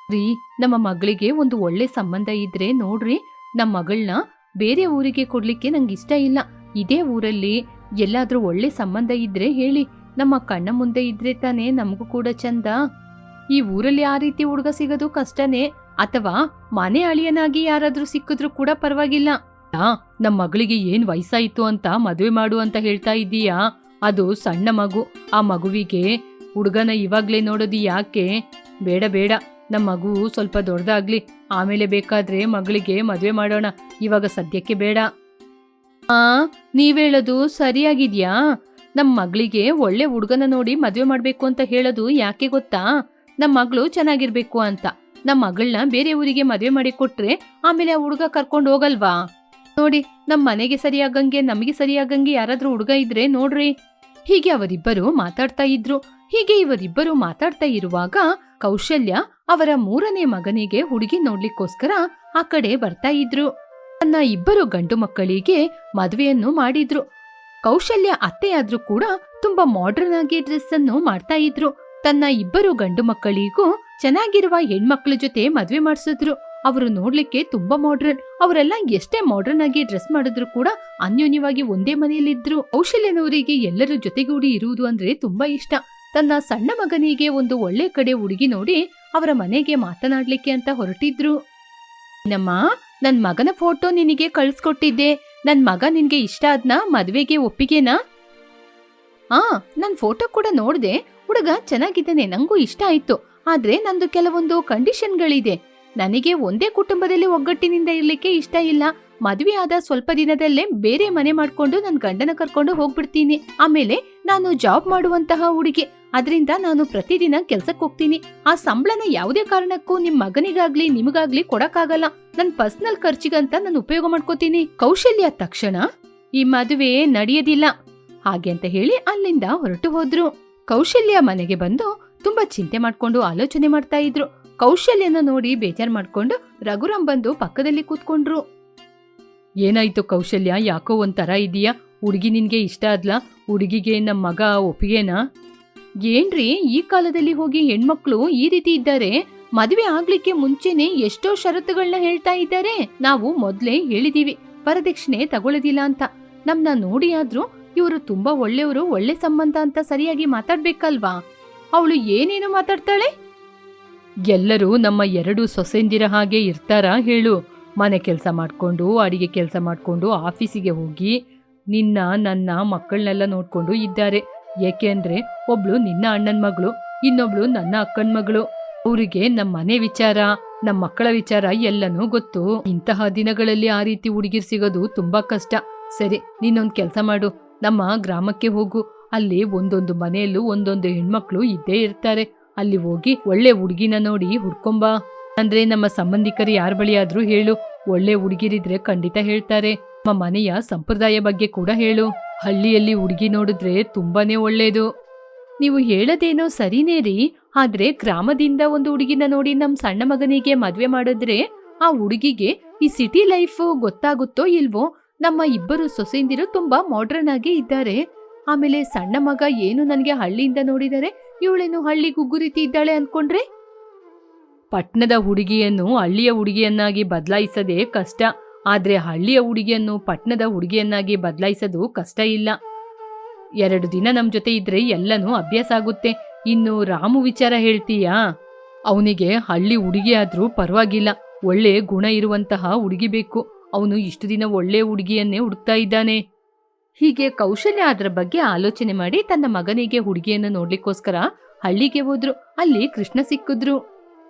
ರೀ, ನಮ್ಮ ಮಗಳಿಗೆ ಒಂದು ಒಳ್ಳೆ ಸಂಬಂಧ ಇದ್ರೆ ನೋಡ್ರಿ. ನಮ್ಮ ಮಗಳನ್ನ ಬೇರೆ ಊರಿಗೆ ಕೊಡ್ಲಿಕ್ಕೆ ನಂಗೆ ಇಷ್ಟ ಇಲ್ಲ. ಇದೇ ಊರಲ್ಲಿ ಎಲ್ಲಾದ್ರೂ ಒಳ್ಳೆ ಸಂಬಂಧ ಇದ್ರೆ ಹೇಳಿ. ನಮ್ಮ ಕಣ್ಣ ಮುಂದೆ ಇದ್ರೆ ತಾನೇ ನಮಗೂ ಕೂಡ ಚಂದ. ಈ ಊರಲ್ಲಿ ಆ ರೀತಿ ಹುಡುಗ ಸಿಗೋದು ಕಷ್ಟನೇ. ಅಥವಾ ಮನೆ ಅಳಿಯನಾಗಿ ಯಾರಾದ್ರೂ ಸಿಕ್ಕಿದ್ರು ಕೂಡ ಪರವಾಗಿಲ್ಲ. ನಮ್ಮ ಮಗಳಿಗೆ ಏನ್ ವಯಸ್ಸಾಯ್ತು ಅಂತ ಮದುವೆ ಮಾಡು ಅಂತ ಹೇಳ್ತಾ ಇದ್ದೀಯಾ? ಅದು ಸಣ್ಣ ಮಗು. ಆ ಮಗುವಿಗೆ ಹುಡುಗನ ಇವಾಗ್ಲೇ ನೋಡೋದು ಯಾಕೆ? ಬೇಡ ಬೇಡ, ನಮ್ಮ ಮಗು ಸ್ವಲ್ಪ ದೊಡ್ಡದಾಗ್ಲಿ, ಆಮೇಲೆ ಬೇಕಾದ್ರೆ ಮಗಳಿಗೆ ಮದುವೆ ಮಾಡೋಣ. ಇವಾಗ ಸದ್ಯಕ್ಕೆ ಬೇಡ. ನೀವೇಳೋದು ಸರಿಯಾಗಿದ್ಯಾ? ನಮ್ಮ ಮಗಳಿಗೆ ಒಳ್ಳೆ ಹುಡುಗನ ನೋಡಿ ಮದುವೆ ಮಾಡ್ಬೇಕು ಅಂತ ಹೇಳೋದು ಯಾಕೆ ಗೊತ್ತಾ? ನಮ್ಮ ಮಗಳು ಚೆನ್ನಾಗಿರ್ಬೇಕು ಅಂತ. ನಮ್ಮ ಮಗಳನ್ನ ಬೇರೆ ಊರಿಗೆ ಮದುವೆ ಮಾಡಿ ಕೊಟ್ರೆ ಆಮೇಲೆ ಆ ಹುಡುಗ ಕರ್ಕೊಂಡು ಹೋಗಲ್ವಾ? ನೋಡಿ, ನಮ್ಮ ಮನೆಗೆ ಸರಿಯಾಗಂಗೆ ನಮಗೆ ಸರಿಯಾಗಂಗೆ ಯಾರಾದ್ರೂ ಹುಡುಗ ಇದ್ರೆ ನೋಡ್ರಿ. ಹೀಗೆ ಅವರಿಬ್ಬರು ಮಾತಾಡ್ತಾ ಇದ್ರು. ಹೀಗೆ ಇವರಿಬ್ಬರು ಮಾತಾಡ್ತಾ ಇರುವಾಗ ಕೌಶಲ್ಯ ಅವರ 3ನೇ ಮಗನಿಗೆ ಹುಡುಗಿ ನೋಡ್ಲಿಕ್ಕೋಸ್ಕರ ಆ ಕಡೆ ಬರ್ತಾ ಇದ್ರು. ತನ್ನ ಇಬ್ಬರು ಗಂಡು ಮಕ್ಕಳಿಗೆ ಮದುವೆಯನ್ನು ಮಾಡಿದ್ರು. ಕೌಶಲ್ಯ ಅತ್ತೆಯಾದ್ರೂ ಕೂಡ ತುಂಬಾ ಮಾಡ್ರನ್ ಆಗಿ ಡ್ರೆಸ್ ಅನ್ನು ಮಾಡ್ತಾ ಇದ್ರು. ತನ್ನ ಇಬ್ಬರು ಗಂಡು ಮಕ್ಕಳಿಗೂ ಚೆನ್ನಾಗಿರುವ ಹೆಣ್ಮಕ್ಳ ಜೊತೆ ಮದ್ವೆ ಮಾಡಿಸಿದ್ರು. ಅವರು ನೋಡ್ಲಿಕ್ಕೆ ತುಂಬಾ ಮಾಡ್ರನ್. ಅವರೆಲ್ಲ ಎಷ್ಟೇ ಮಾಡ್ರನ್ ಆಗಿ ಡ್ರೆಸ್ ಮಾಡಿದ್ರು ಕೂಡ ಅನ್ಯೋನ್ಯವಾಗಿ ಒಂದೇ ಮನೆಯಲ್ಲಿದ್ರು. ಕೌಶಲ್ಯನವರಿಗೆ ಎಲ್ಲರ ಜೊತೆಗೂಡಿ ಇರುವುದು ಅಂದ್ರೆ ತುಂಬಾ ಇಷ್ಟ. ತನ್ನ ಸಣ್ಣ ಮಗನಿಗೆ ಒಂದು ಒಳ್ಳೆ ಕಡೆ ಹುಡುಗಿ ನೋಡಿ ಅವರ ಮನೆಗೆ ಮಾತನಾಡ್ಲಿಕ್ಕೆ ಅಂತ ಹೊರಟಿದ್ರು. ನಮ್ಮ ನನ್ ಮಗನ ಫೋಟೋ ನಿನಗೆ ಕಳ್ಸ್ಕೊಟ್ಟಿದ್ದೆ. ನನ್ ಮಗ ನಿನ್ಗೆ ಇಷ್ಟ ಆದ್ನಾ? ಮದ್ವೆಗೆ ಒಪ್ಪಿಗೆನಾ? ನನ್ ಫೋಟೋ ಕೂಡ ನೋಡ್ದೆ. ಹುಡುಗ ಚೆನ್ನಾಗಿದ್ದಾನೆ, ನಂಗೂ ಇಷ್ಟ ಆಯ್ತು. ಆದ್ರೆ ನಂದು ಕೆಲವೊಂದು ಕಂಡೀಷನ್ಗಳಿದೆ. ನನಗೆ ಒಂದೇ ಕುಟುಂಬದಲ್ಲಿ ಒಗ್ಗಟ್ಟಿನಿಂದ ಇರ್ಲಿಕ್ಕೆ ಇಷ್ಟ ಇಲ್ಲ. ಮದ್ವೆ ಆದ ಸ್ವಲ್ಪ ದಿನದಲ್ಲೇ ಬೇರೆ ಮನೆ ಮಾಡ್ಕೊಂಡು ನನ್ ಗಂಡನ ಕರ್ಕೊಂಡು ಹೋಗ್ಬಿಡ್ತೀನಿ. ಆಮೇಲೆ ನಾನು ಜಾಬ್ ಮಾಡುವಂತಹ ಹುಡುಗಿ, ಅದ್ರಿಂದ ನಾನು ಪ್ರತಿದಿನ ಕೆಲ್ಸಕ್ಕೆ ಹೋಗ್ತೀನಿ. ಆ ಸಂಬಳನ ಯಾವುದೇ ಕಾರಣಕ್ಕೂ ನಿಮ್ ಮಗನಿಗಾಗ್ಲಿ ನಿಮಗಾಗ್ಲಿ ಕೊಡಕ್ಕಾಗಲ್ಲ. ನನ್ ಪರ್ಸನಲ್ ಖರ್ಚಿಗಂತ ನಾನು ಉಪಯೋಗ ಮಾಡ್ಕೋತೀನಿ. ಕೌಶಲ್ಯ ತಕ್ಷಣ ಈ ಮದುವೆ ನಡೆಯೋದಿಲ್ಲ ಹಾಗೆ ಅಂತ ಹೇಳಿ ಅಲ್ಲಿಂದ ಹೊರಟು ಹೋದ್ರು. ಕೌಶಲ್ಯ ಮನೆಗೆ ಬಂದು ತುಂಬಾ ಚಿಂತೆ ಮಾಡ್ಕೊಂಡು ಆಲೋಚನೆ ಮಾಡ್ತಾ ಇದ್ರು. ಕೌಶಲ್ಯನ ನೋಡಿ ಬೇಜಾರ್ ಮಾಡ್ಕೊಂಡು ರಘುರಾಮ್ ಬಂದು ಪಕ್ಕದಲ್ಲಿ ಕೂತ್ಕೊಂಡ್ರು. ಏನಾಯ್ತು ಕೌಶಲ್ಯ, ಯಾಕೋ ಒಂಥರ ಇದೀಯಾ? ಹುಡುಗಿ ನಿನ್ಗೆ ಇಷ್ಟ ಆದ್ಲಾ? ಹುಡುಗಿಗೆ ನಮ್ ಮಗ ಒಪ್ಪಿಗೆನಾ? ಏನ್ರಿ, ಈ ಕಾಲದಲ್ಲಿ ಹೋಗಿ ಹೆಣ್ಮಕ್ಳು ಈ ರೀತಿ ಇದ್ದಾರೆ. ಮದ್ವೆ ಆಗ್ಲಿಕ್ಕೆ ಮುಂಚೆನೆ ಎಷ್ಟೋ ಷರತ್ತುಗಳನ್ನ ಹೇಳ್ತಾ ಇದ್ದಾರೆ. ನಾವು ಮೊದ್ಲೇ ಹೇಳಿದೀವಿ ವರದಕ್ಷಿಣೆ ತಗೊಳ್ಳೋದಿಲ್ಲ ಅಂತ. ನಮ್ನ ನೋಡಿ ಆದ್ರೂ ಇವರು ತುಂಬಾ ಒಳ್ಳೆಯವರು, ಒಳ್ಳೆ ಸಂಬಂಧ ಅಂತ ಸರಿಯಾಗಿ ಮಾತಾಡ್ಬೇಕಲ್ವಾ? ಅವಳು ಏನೇನು ಮಾತಾಡ್ತಾಳೆ? ಎಲ್ಲರೂ ನಮ್ಮ 2 ಸೊಸೆಂದಿರ ಹಾಗೆ ಇರ್ತಾರಾ ಹೇಳು? ಮನೆ ಕೆಲಸ ಮಾಡ್ಕೊಂಡು, ಅಡಿಗೆ ಕೆಲಸ ಮಾಡ್ಕೊಂಡು, ಆಫೀಸಿಗೆ ಹೋಗಿ ನಿನ್ನ ನನ್ನ ಮಕ್ಕಳನ್ನೆಲ್ಲ ನೋಡ್ಕೊಂಡು ಇದ್ದಾರೆ. ಏಕೆ ಅಂದ್ರೆ ಒಬ್ಳು ನಿನ್ನ ಅಣ್ಣನ ಮಗಳು, ಇನ್ನೊಬ್ಳು ನನ್ನ ಅಕ್ಕನ ಮಗಳು. ಅವರಿಗೆ ನಮ್ಮ ಮನೆ ವಿಚಾರ, ನಮ್ಮ ಮಕ್ಕಳ ವಿಚಾರ ಎಲ್ಲನೂ ಗೊತ್ತು. ಇಂತಹ ದಿನಗಳಲ್ಲಿ ಆ ರೀತಿ ಹುಡುಗಿರ್ ಸಿಗೋದು ತುಂಬಾ ಕಷ್ಟ. ಸರಿ, ನೀನೊಂದ್ ಕೆಲಸ ಮಾಡು, ನಮ್ಮ ಗ್ರಾಮಕ್ಕೆ ಹೋಗು. ಅಲ್ಲಿ ಒಂದೊಂದು ಮನೆಯಲ್ಲೂ ಒಂದೊಂದು ಹೆಣ್ಮಕ್ಳು ಇದ್ದೇ ಇರ್ತಾರೆ. ಅಲ್ಲಿ ಹೋಗಿ ಒಳ್ಳೆ ಹುಡುಗಿನ ನೋಡಿ ಹುಡ್ಕೊಂಬಾ. ಅಂದ್ರೆ ನಮ್ಮ ಸಂಬಂಧಿಕರು ಯಾರ ಬಳಿ ಆದ್ರೂ ಹೇಳು. ಒಳ್ಳೆ ಹುಡುಗಿರಿದ್ರೆ ಖಂಡಿತ ಹೇಳ್ತಾರೆ. ನಮ್ಮ ಮನೆಯ ಸಂಪ್ರದಾಯ ಬಗ್ಗೆ ಕೂಡ ಹೇಳು. ಹಳ್ಳಿಯಲ್ಲಿ ಹುಡುಗಿ ನೋಡಿದ್ರೆ ತುಂಬಾನೇ ಒಳ್ಳೇದು. ನೀವು ಹೇಳೋದೇನೋ ಸರಿನೇ ರೀ. ಆದ್ರೆ ಗ್ರಾಮದಿಂದ ಒಂದು ಹುಡುಗಿನ ನೋಡಿ ನಮ್ ಸಣ್ಣ ಮಗನಿಗೆ ಮದ್ವೆ ಮಾಡಿದ್ರೆ ಆ ಹುಡುಗಿಗೆ ಈ ಸಿಟಿ ಲೈಫ್ ಗೊತ್ತಾಗುತ್ತೋ ಇಲ್ವೋ? ನಮ್ಮ ಇಬ್ಬರು ಸೊಸೆಂದಿರು ತುಂಬಾ ಮಾಡ್ರನ್ ಆಗಿ ಇದ್ದಾರೆ. ಆಮೇಲೆ ಸಣ್ಣ ಮಗ ಏನು ನನ್ಗೆ ಹಳ್ಳಿಯಿಂದ ನೋಡಿದರೆ, ಇವಳೇನು ಹಳ್ಳಿ ಗುಗ್ಗು ರೀತಿ ಇದ್ದಾಳೆ ಅನ್ಕೊಂಡ್ರೆ? ಪಟ್ಟಣದ ಹುಡುಗಿಯನ್ನು ಹಳ್ಳಿಯ ಹುಡುಗಿಯನ್ನಾಗಿ ಬದಲಾಯಿಸದೆ ಕಷ್ಟ. ಆದ್ರೆ ಹಳ್ಳಿಯ ಹುಡುಗಿಯನ್ನು ಪಟ್ಟಣದ ಹುಡುಗಿಯನ್ನಾಗಿ ಬದಲಾಯಿಸೋದು ಕಷ್ಟ ಇಲ್ಲ. 2 ದಿನ ನಮ್ ಜೊತೆ ಇದ್ರೆ ಎಲ್ಲನೂ ಅಭ್ಯಾಸ ಆಗುತ್ತೆ. ಇನ್ನು ರಾಮು ವಿಚಾರ ಹೇಳ್ತೀಯಾ? ಅವನಿಗೆ ಹಳ್ಳಿ ಹುಡುಗಿ ಆದ್ರೂ ಪರವಾಗಿಲ್ಲ, ಒಳ್ಳೆ ಗುಣ ಇರುವಂತಹ ಹುಡುಗಿ ಬೇಕು. ಅವನು ಇಷ್ಟು ದಿನ ಒಳ್ಳೆ ಹುಡುಗಿಯನ್ನೇ ಹುಡುಕ್ತಾ ಇದ್ದಾನೆ. ಹೀಗೆ ಕೌಶಲ್ಯ ಅದರ ಬಗ್ಗೆ ಆಲೋಚನೆ ಮಾಡಿ ತನ್ನ ಮಗನಿಗೆ ಹುಡುಗಿಯನ್ನು ನೋಡ್ಲಿಕ್ಕೋಸ್ಕರ ಹಳ್ಳಿಗೆ ಹೋದ್ರು. ಅಲ್ಲಿ ಕೃಷ್ಣ ಸಿಕ್ಕಿದ್ರು.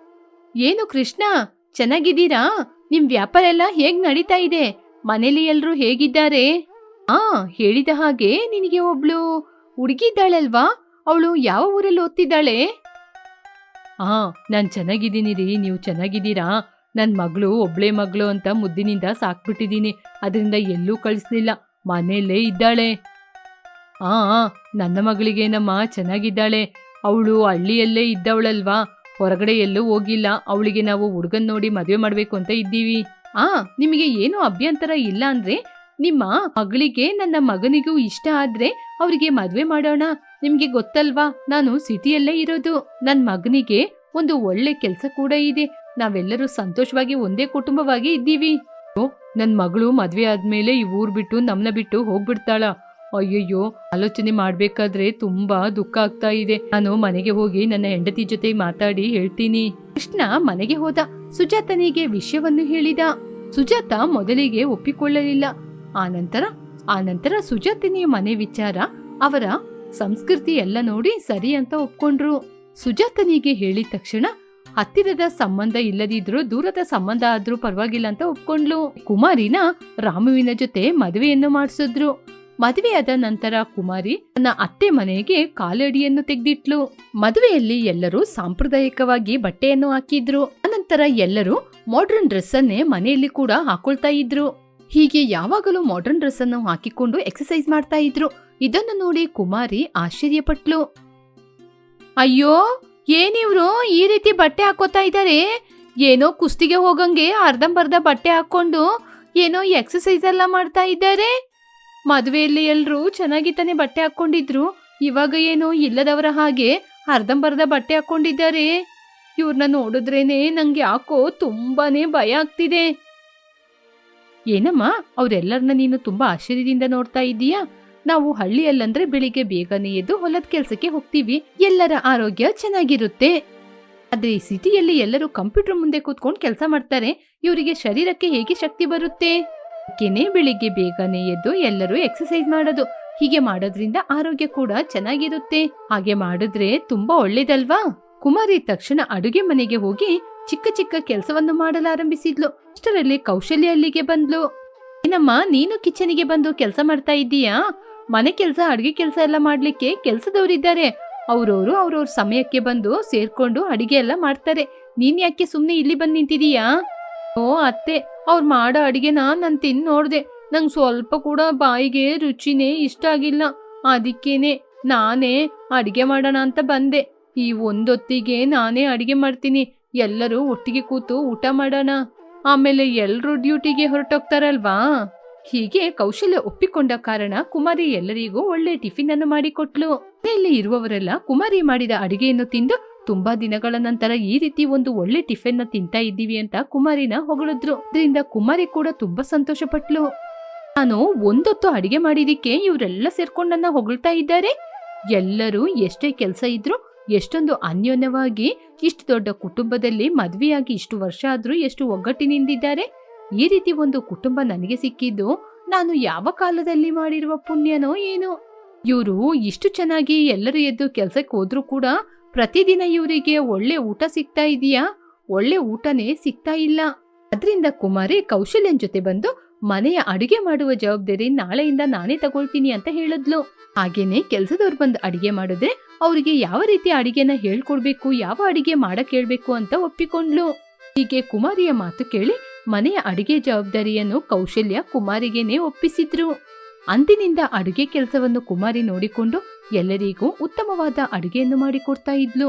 ಏನು ಕೃಷ್ಣ, ಚೆನ್ನಾಗಿದ್ದೀರಾ? ನಿಮ್ ವ್ಯಾಪಾರ ಎಲ್ಲ ಹೇಗ್ ನಡೀತಾ ಇದೆ? ಮನೇಲಿ ಎಲ್ರೂ ಹೇಗಿದ್ದಾರೆ? ಆ, ಹೇಳಿದ ಹಾಗೆ ನಿನಗೆ ಒಬ್ಳು ಹುಡುಗಿದ್ದಾಳಲ್ವಾ? ಅವಳು ಯಾವ ಊರಲ್ಲಿ ಓದ್ತಿದ್ದಾಳೆ? ಆ, ನಾನ್ ಚೆನ್ನಾಗಿದ್ದೀನಿ ರೀ, ನೀವು ಚೆನ್ನಾಗಿದ್ದೀರಾ? ನನ್ ಮಗಳು ಒಬ್ಳೆ ಮಗಳು ಅಂತ ಮುದ್ದಿನಿಂದ ಸಾಕ್ಬಿಟ್ಟಿದೀನಿ. ಅದರಿಂದ ಎಲ್ಲೂ ಕಳಿಸ್ಲಿಲ್ಲ, ಮನೆಯಲ್ಲೇ ಇದ್ದಾಳೆ. ಆ, ನನ್ನ ಮಗಳಿಗೇನಮ್ಮ, ಚೆನ್ನಾಗಿದ್ದಾಳೆ. ಅವಳು ಹಳ್ಳಿಯಲ್ಲೇ ಇದ್ದವಳಲ್ವಾ, ಹೊರಗಡೆ ಎಲ್ಲೂ ಹೋಗಿಲ್ಲ. ಅವಳಿಗೆ ನಾವು ಹುಡುಗನ್ ನೋಡಿ ಮದುವೆ ಮಾಡ್ಬೇಕು ಅಂತ ಇದ್ದೀವಿ. ನಿಮಗೆ ಏನು ಅಭ್ಯಂತರ ಇಲ್ಲ ಅಂದ್ರೆ ನಿಮ್ಮ ಮಗಳಿಗೆ ನನ್ನ ಮಗನಿಗೂ ಇಷ್ಟ ಆದ್ರೆ ಅವರಿಗೆ ಮದ್ವೆ ಮಾಡೋಣ. ನಿಮ್ಗೆ ಗೊತ್ತಲ್ವಾ, ನಾನು ಸಿಟಿಯಲ್ಲೇ ಇರೋದು. ನನ್ ಮಗನಿಗೆ ಒಂದು ಒಳ್ಳೆ ಕೆಲ್ಸ ಕೂಡ ಇದೆ. ನಾವೆಲ್ಲರೂ ಸಂತೋಷವಾಗಿ ಒಂದೇ ಕುಟುಂಬವಾಗಿ ಇದ್ದೀವಿ. ನನ್ ಮಗಳು ಮದ್ವೆ ಆದ್ಮೇಲೆ ಈ ಊರ್ ಬಿಟ್ಟು ನಮ್ನ ಬಿಟ್ಟು ಹೋಗ್ಬಿಡ್ತಾಳ. ಅಯ್ಯಯ್ಯೋ, ಆಲೋಚನೆ ಮಾಡ್ಬೇಕಾದ್ರೆ ತುಂಬಾ ದುಃಖ ಆಗ್ತಾ ಇದೆ. ನಾನು ಮನೆಗೆ ಹೋಗಿ ನನ್ನ ಹೆಂಡತಿ ಜೊತೆ ಮಾತಾಡಿ ಹೇಳ್ತೀನಿ. ಕೃಷ್ಣ ಮನೆಗೆ ಹೋದ. ಸುಜಾತನಿಗೆ ವಿಷಯವನ್ನು ಹೇಳಿದ. ಸುಜಾತ ಮೊದಲಿಗೆ ಒಪ್ಪಿಕೊಳ್ಳಲಿಲ್ಲ. ಆನಂತರ ಸುಜಾತನಿಯ ಮನೆ ವಿಚಾರ, ಅವರ ಸಂಸ್ಕೃತಿ ಎಲ್ಲ ನೋಡಿ ಸರಿ ಅಂತ ಒಪ್ಕೊಂಡ್ರು. ಸುಜಾತನಿಗೆ ಹೇಳಿದ ತಕ್ಷಣ ಹತ್ತಿರದ ಸಂಬಂಧ ಇಲ್ಲದಿದ್ರು ದೂರದ ಸಂಬಂಧ ಆದ್ರೂ ಪರವಾಗಿಲ್ಲ ಅಂತ ಒಪ್ಕೊಂಡ್ಲು. ಕುಮಾರಿನ ರಾಮುವಿನ ಜೊತೆ ಮದುವೆಯನ್ನು ಮಾಡಿಸಿದ್ರು. ಮದುವೆಯಾದ ನಂತರ ಕುಮಾರಿ ತನ್ನ ಅತ್ತೆ ಮನೆಗೆ ಕಾಲಡಿಯನ್ನು ತೆಗೆದಿಟ್ಲು. ಮದುವೆಯಲ್ಲಿ ಎಲ್ಲರೂ ಸಾಂಪ್ರದಾಯಿಕವಾಗಿ ಬಟ್ಟೆಯನ್ನು ಹಾಕಿದ್ರು. ಅನಂತರ ಎಲ್ಲರೂ ಮಾಡರ್ನ್ ಡ್ರೆಸ್ ಅನ್ನೇ ಮನೆಯಲ್ಲಿ ಕೂಡ ಹಾಕೊಳ್ತಾ ಇದ್ರು. ಹೀಗೆ ಯಾವಾಗಲೂ ಮಾಡರ್ನ್ ಡ್ರೆಸ್ ಅನ್ನು ಹಾಕಿಕೊಂಡು ಎಕ್ಸರ್ಸೈಸ್ ಮಾಡ್ತಾ ಇದ್ರು. ಇದನ್ನು ನೋಡಿ ಕುಮಾರಿ ಆಶ್ಚರ್ಯಪಟ್ಲು. ಅಯ್ಯೋ, ಏನಿವ್ರು ಈ ರೀತಿ ಬಟ್ಟೆ ಹಾಕೋತಾ ಇದ್ದಾರೆ? ಏನೋ ಕುಸ್ತಿಗೆ ಹೋಗಂಗೆ ಅರ್ಧಂಬರ್ಧ ಬಟ್ಟೆ ಹಾಕೊಂಡು ಏನೋ ಎಕ್ಸರ್ಸೈಸ್ ಎಲ್ಲ ಮಾಡ್ತಾ ಇದ್ದಾರೆ. ಮದುವೆಯಲ್ಲಿ ಎಲ್ರೂ ಚೆನ್ನಾಗಿ ತಾನೆ ಬಟ್ಟೆ ಹಾಕೊಂಡಿದ್ರು, ಇವಾಗ ಏನೋ ಇಲ್ಲದವರ ಹಾಗೆ ಅರ್ಧಂಬರ್ಧ ಬಟ್ಟೆ ಹಾಕೊಂಡಿದ್ದಾರೆ. ಇವ್ರನ್ನ ನೋಡಿದ್ರೇನೆ ನಂಗೆ ಯಾಕೋ ತುಂಬಾನೇ ಭಯ ಆಗ್ತಿದೆ. ಏನಮ್ಮ, ಅವ್ರೆಲ್ಲರನ್ನ ನೀನು ತುಂಬಾ ಆಶ್ಚರ್ಯದಿಂದ ನೋಡ್ತಾ ಇದ್ದೀಯಾ? ನಾವು ಹಳ್ಳಿಯಲ್ಲಂದ್ರೆ ಬೆಳಿಗ್ಗೆ ಬೇಗನೆ ಎದ್ದು ಹೊಲದ ಕೆಲ್ಸಕ್ಕೆ ಹೋಗ್ತೀವಿ, ಎಲ್ಲರ ಆರೋಗ್ಯ ಚೆನ್ನಾಗಿರುತ್ತೆ. ಆದ್ರೆ ಈ ಸಿಟಿಯಲ್ಲಿ ಎಲ್ಲರೂ ಕಂಪ್ಯೂಟರ್ ಮುಂದೆ ಕೂತ್ಕೊಂಡು ಕೆಲಸ ಮಾಡ್ತಾರೆ, ಇವರಿಗೆ ಶರೀರಕ್ಕೆ ಹೇಗೆ ಶಕ್ತಿ ಬರುತ್ತೆ? ಅದಕ್ಕೇನೆ ಬೆಳಿಗ್ಗೆ ಬೇಗನೆ ಎದ್ದು ಎಲ್ಲರೂ ಎಕ್ಸರ್ಸೈಸ್ ಮಾಡೋದು. ಹೀಗೆ ಮಾಡೋದ್ರಿಂದ ಆರೋಗ್ಯ ಕೂಡ ಚೆನ್ನಾಗಿರುತ್ತೆ. ಹಾಗೆ ಮಾಡಿದ್ರೆ ತುಂಬಾ ಒಳ್ಳೇದಲ್ವಾ? ಕುಮಾರಿ ತಕ್ಷಣ ಅಡುಗೆ ಮನೆಗೆ ಹೋಗಿ ಚಿಕ್ಕ ಚಿಕ್ಕ ಕೆಲಸವನ್ನು ಮಾಡಲಾರಂಭಿಸಿದ್ಲು. ಅಷ್ಟರಲ್ಲಿ ಕೌಶಲ್ಯ ಅಲ್ಲಿಗೆ ಬಂದ್ಲು. ಏನಮ್ಮ, ನೀನು ಕಿಚನಿಗೆ ಬಂದು ಕೆಲಸ ಮಾಡ್ತಾ ಇದ್ದೀಯಾ? ಮನೆ ಕೆಲಸ, ಅಡುಗೆ ಕೆಲಸ ಎಲ್ಲ ಮಾಡ್ಲಿಕ್ಕೆ ಕೆಲಸದವರಿದ್ದಾರೆ. ಅವ್ರವ್ರ ಸಮಯಕ್ಕೆ ಬಂದು ಸೇರ್ಕೊಂಡು ಅಡಿಗೆ ಎಲ್ಲ ಮಾಡ್ತಾರೆ. ನೀನ್ ಯಾಕೆ ಸುಮ್ನೆ ಇಲ್ಲಿ ಬಂದು ನಿಂತಿದೀಯಾ? ಓ ಅತ್ತೆ, ಅವ್ರು ಮಾಡೋ ಅಡಿಗೆನ ನಾನು ತಿಂದು ನೋಡ್ದೆ. ನಂಗೆ ಸ್ವಲ್ಪ ಕೂಡ ಬಾಯಿಗೆ ರುಚಿನೇ ಇಷ್ಟ ಆಗಿಲ್ಲ. ಅದಕ್ಕೇನೆ ನಾನೇ ಅಡಿಗೆ ಮಾಡೋಣ ಅಂತ ಬಂದೆ. ಈ ಒಂದೊತ್ತಿಗೆ ನಾನೇ ಅಡಿಗೆ ಮಾಡ್ತೀನಿ. ಎಲ್ಲರೂ ಒಟ್ಟಿಗೆ ಕೂತು ಊಟ ಮಾಡೋಣ. ಆಮೇಲೆ ಎಲ್ರೂ ಡ್ಯೂಟಿಗೆ ಹೊರಟೋಗ್ತಾರಲ್ವಾ? ಹೀಗೆ ಕೌಶಲ್ಯ ಒಪ್ಪಿಕೊಂಡ ಕಾರಣ ಕುಮಾರಿ ಎಲ್ಲರಿಗೂ ಒಳ್ಳೆ ಟಿಫಿನ್ ಅನ್ನು ಮಾಡಿಕೊಟ್ಲು. ಮನೆಯಲ್ಲಿ ಇರುವವರೆಲ್ಲ ಕುಮಾರಿ ಮಾಡಿದ ಅಡಿಗೆಯನ್ನು ತಿಂದು ತುಂಬಾ ದಿನಗಳ ನಂತರ ಈ ರೀತಿ ಒಂದು ಒಳ್ಳೆ ಟಿಫಿನ್ ನ ತಿಂತಾ ಇದ್ದೀವಿ ಅಂತ ಕುಮಾರಿನ ಹೊಗಳಿದ್ರು. ಅದರಿಂದ ಕುಮಾರಿ ಕೂಡ ತುಂಬಾ ಸಂತೋಷ ಪಟ್ಲು. ನಾನು ಒಂದೊತ್ತು ಅಡಿಗೆ ಮಾಡಿದಿಕ್ಕೆ ಇವರೆಲ್ಲ ಸೇರ್ಕೊಂಡು ನನ್ನ ಹೊಗಳ್ತಾ ಇದ್ದಾರೆ. ಎಲ್ಲರೂ ಎಷ್ಟೇ ಕೆಲಸ ಇದ್ರು ಎಷ್ಟೊಂದು ಅನ್ಯೋನ್ಯವಾಗಿ ಇಷ್ಟು ದೊಡ್ಡ ಕುಟುಂಬದಲ್ಲಿ ಮದ್ವೆಯಾಗಿ ಇಷ್ಟು ವರ್ಷ ಆದ್ರೂ ಎಷ್ಟು ಒಗ್ಗಟ್ಟಿನಿಂದಿದ್ದಾರೆ. ಈ ರೀತಿ ಒಂದು ಕುಟುಂಬ ನನಗೆ ಸಿಕ್ಕಿದ್ದು ನಾನು ಯಾವ ಕಾಲದಲ್ಲಿ ಮಾಡಿರುವ ಪುಣ್ಯನೋ ಏನೋ. ಇವರು ಇಷ್ಟು ಚೆನ್ನಾಗಿ ಎಲ್ಲರೂ ಎದ್ದು ಕೆಲ್ಸಕ್ಕೆ ಹೋದ್ರೂ ಕೂಡ ಪ್ರತಿದಿನ ಇವರಿಗೆ ಒಳ್ಳೆ ಊಟ ಸಿಗ್ತಾ ಇದೆಯಾ? ಒಳ್ಳೆ ಊಟನೇ ಸಿಗ್ತಾ ಇಲ್ಲ. ಅದರಿಂದ ಕುಮಾರಿ ಕೌಶಲ್ಯನ್ ಜೊತೆ ಬಂದು ಮನೆಯ ಅಡುಗೆ ಮಾಡುವ ಜವಾಬ್ದಾರಿ ನಾಳೆಯಿಂದ ನಾನೇ ತಗೊಳ್ತೀನಿ ಅಂತ ಹೇಳಿದ್ಲು. ಹಾಗೇನೆ ಕೆಲ್ಸದವ್ರು ಬಂದು ಅಡಿಗೆ ಮಾಡಿದ್ರೆ ಅವರಿಗೆ ಯಾವ ರೀತಿ ಅಡಿಗೆನ ಹೇಳ್ಕೊಡ್ಬೇಕು, ಯಾವ ಅಡಿಗೆ ಮಾಡಕ್ ಹೇಳ್ಬೇಕು ಅಂತ ಒಪ್ಪಿಕೊಂಡ್ಲು. ಹೀಗೆ ಕುಮಾರಿಯ ಮಾತು ಕೇಳಿ ಮನೆಯ ಅಡಿಗೆ ಜವಾಬ್ದಾರಿಯನ್ನು ಕೌಶಲ್ಯ ಕುಮಾರಿಗೇನೆ ಒಪ್ಪಿಸಿದ್ರು. ಅಂದಿನಿಂದ ಅಡುಗೆ ಕೆಲಸವನ್ನು ಕುಮಾರಿ ನೋಡಿಕೊಂಡು ಎಲ್ಲರಿಗೂ ಉತ್ತಮವಾದ ಅಡುಗೆಯನ್ನು ಮಾಡಿಕೊಡ್ತಾ ಇದ್ಲು.